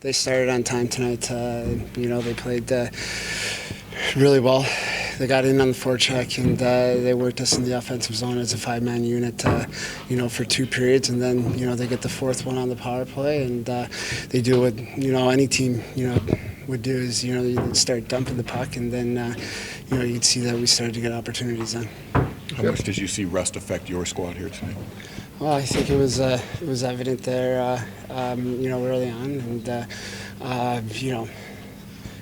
they started on time tonight. They played really well. They got in on the forecheck, and they worked us in the offensive zone as a five-man unit, for 2 periods, and then, they get the fourth one on the power play, and they do what, any team, would do is, you start dumping the puck, and then, you'd see that we started to get opportunities then. How much did you see rust affect your squad here tonight? Well, I think it was evident there, early on, and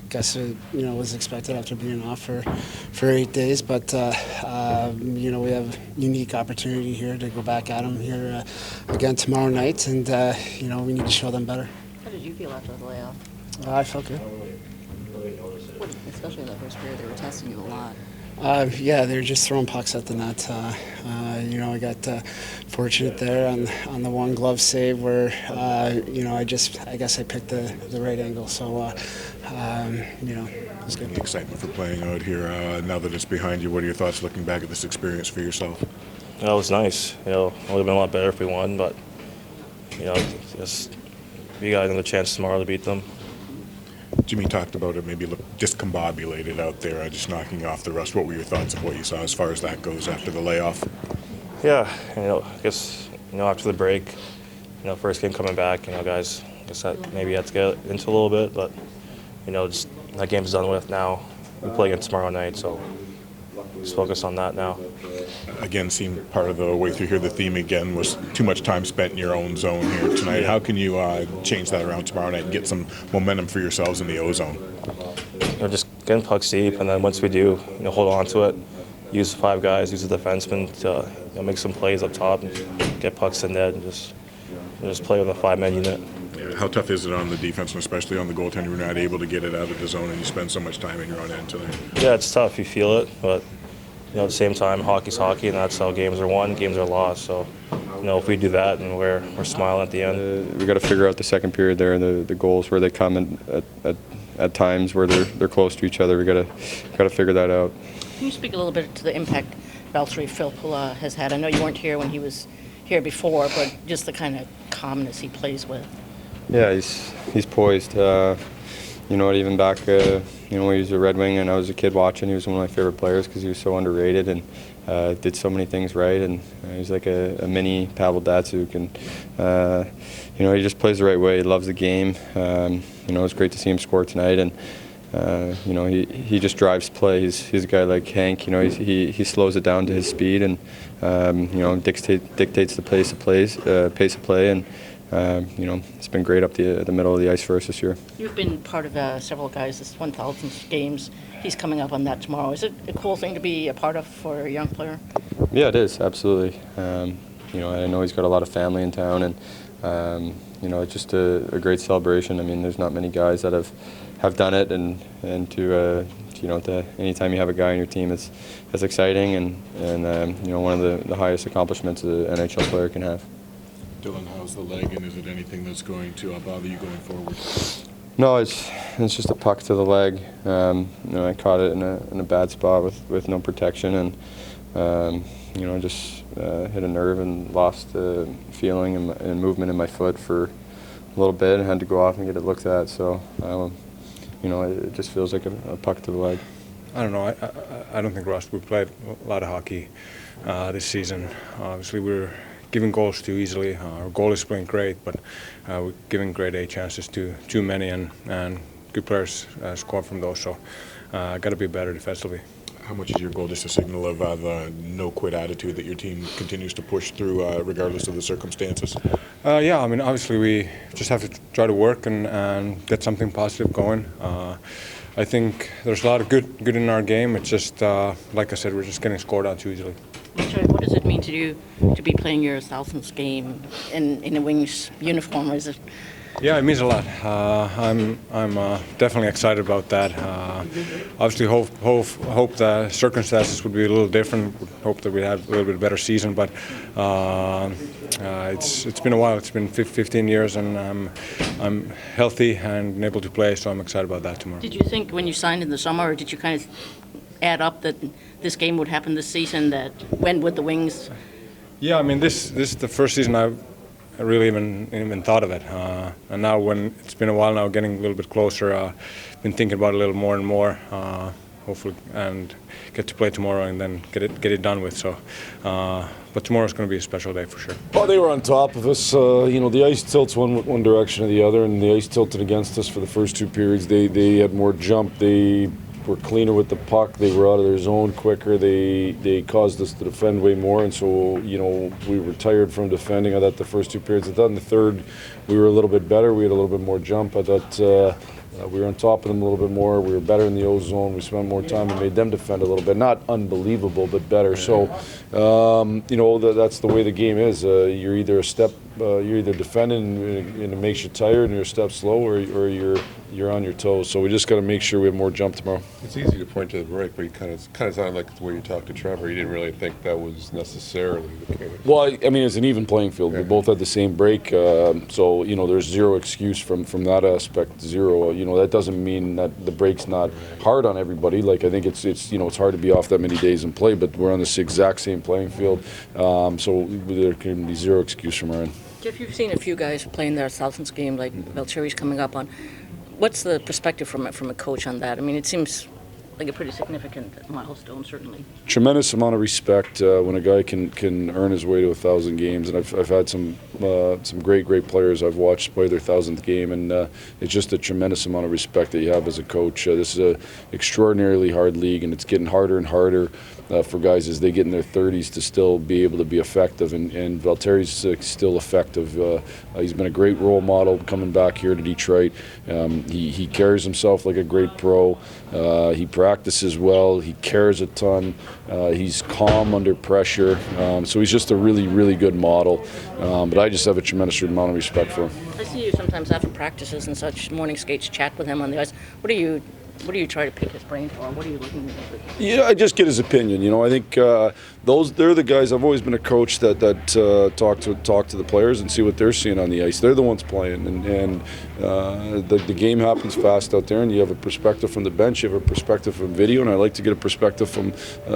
guess it was expected after being off for 8 days, but we have a unique opportunity here to go back at them here again tomorrow night, and we need to show them better. How did you feel after the layoff? I felt good. Especially in the first period, they were testing you a lot. They were just throwing pucks at the net. I got fortunate there on the one glove save where I guess I picked the right angle. So it was good. The excitement for playing out here now that it's behind you. What are your thoughts looking back at this experience for yourself? It was nice. It would have been a lot better if we won, but just we got another chance tomorrow to beat them. Jimmy talked about it maybe looked discombobulated out there, just knocking off the rust. What were your thoughts of what you saw as far as that goes after the layoff? Yeah, I guess after the break, first game coming back, guys, I guess that maybe had to get into a little bit, but just that game's done with now. We play again tomorrow night, so just focus on that now. Again, seemed part of the way through here, the theme again was too much time spent in your own zone here tonight. How can you change that around tomorrow night and get some momentum for yourselves in the O zone? Just getting pucks deep, and then once we do, hold on to it, use the 5 guys, use the defensemen to make some plays up top and get pucks in net and just play with a 5-man unit. Yeah, how tough is it on the defense, and especially on the goaltender? You're not able to get it out of the zone and you spend so much time in your own end tonight. Yeah, it's tough. You feel it, but at the same time, hockey's hockey, and that's how games are won, games are lost. So, if we do that, and we're smiling at the end. We got to figure out the second period there, and the goals where they come in at times where they're close to each other. We got to figure that out. Can you speak a little bit to the impact Valtteri Filppula has had? I know you weren't here when he was here before, but just the kind of calmness he plays with. Yeah, he's poised. Even back when he was a Red Wing and I was a kid watching, he was one of my favorite players because he was so underrated and did so many things right. And he's like a mini Pavel Datsyuk, and he just plays the right way. He loves the game. It's great to see him score tonight, and he just drives play. He's a guy like Hank. He slows it down to his speed and dictates the pace of play, and it's been great up the middle of the ice for us this year. You've been part of several guys this 1,000th games. He's coming up on that tomorrow. Is it a cool thing to be a part of for a young player? Yeah, it is, absolutely. I know he's got a lot of family in town, and it's just a great celebration. I mean, there's not many guys that have done it, and to anytime you have a guy on your team, it's exciting and one of the highest accomplishments an NHL player can have. Dylan, how's the leg, and is it anything that's going to bother you going forward? No, it's just a puck to the leg. I caught it in a bad spot with no protection, and just hit a nerve and lost the feeling and movement in my foot for a little bit, and had to go off and get it looked at. So, it just feels like a puck to the leg. I don't know. I don't think Rust. We played a lot of hockey this season. Obviously, we're giving goals too easily. Our goal is playing great, but we're giving grade A chances to too many, and good players score from those. So, got to be better defensively. How much is your goal just a signal of the no-quit attitude that your team continues to push through regardless of the circumstances? Yeah, I mean, obviously we just have to try to work and get something positive going. I think there's a lot of good in our game. It's just, like I said, we're just getting scored on too easily. What does it mean to you to be playing your 1,000th game in a Wings uniform? Is it? Yeah, it means a lot. I'm definitely excited about that. Obviously, hope the circumstances would be a little different. Hope that we have a little bit better season, but it's been a while. It's been 15 years, and I'm healthy and able to play, so I'm excited about that tomorrow. Did you think when you signed in the summer, or did you kind of add up that this game would happen this season? That when with the Wings? Yeah, I mean this is the first season I've really even thought of it. And now when it's been a while now, getting a little bit closer, been thinking about it a little more and more. Hopefully, and get to play tomorrow and then get it done with. So, but tomorrow's going to be a special day for sure. Oh, they were on top of us. The ice tilts one direction or the other, and the ice tilted against us for the first 2 periods. They had more jump. They were cleaner with the puck. They were out of their zone quicker. They caused us to defend way more, and so we were tired from defending. I thought the first 2 periods. I thought in the third we were a little bit better. We had a little bit more jump. I thought. We were on top of them a little bit more. We were better in the O zone. We spent more time and made them defend a little bit. Not unbelievable, but better. So, that's the way the game is. You're either you're either defending and it makes you tired and you're a step slow, or you're on your toes. So we just got to make sure we have more jump tomorrow. It's easy to point to the break, but you kind of sounded like the way you talked to Trevor. You didn't really think that was necessarily the case. Well, I mean, it's an even playing field. We both had the same break, so there's zero excuse from that aspect. Zero. That doesn't mean that the break's not hard on everybody. Like, I think it's hard to be off that many days and play, but we're on this exact same playing field, so there can be zero excuse from our end. Jeff, you've seen a few guys playing their thousands game, like Valtteri's coming up on. What's the perspective from a coach on that? I mean, it seems like a pretty significant milestone, certainly. Tremendous amount of respect when a guy can earn his way to 1,000 games, and I've had some great players I've watched play their 1,000th game, and it's just a tremendous amount of respect that you have as a coach. This is an extraordinarily hard league, and it's getting harder and harder for guys as they get in their 30s to still be able to be effective, and Valtteri's still effective. He's been a great role model coming back here to Detroit. He carries himself like a great pro. He practices well. He cares a ton. He's calm under pressure. So he's just a really good model. But I just have a tremendous amount of respect for him. I see you sometimes after practices and such, morning skates, chat with him on the ice. What do you try to pick his brain for? What are you looking at? Yeah, I just get his opinion. I think they're the guys. I've always been a coach that talk to the players and see what they're seeing on the ice. They're the ones playing, and the game happens fast out there. And you have a perspective from the bench, you have a perspective from video, and I like to get a perspective from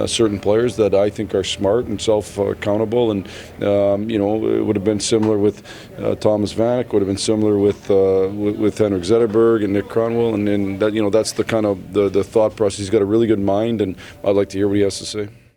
certain players that I think are smart and self-accountable. And it would have been similar with Thomas Vanek. Would have been similar with Henrik Zetterberg and Nick Cronwell, and that that's the kind of the thought process. He's got a really good mind, and I'd like to hear what he has to say.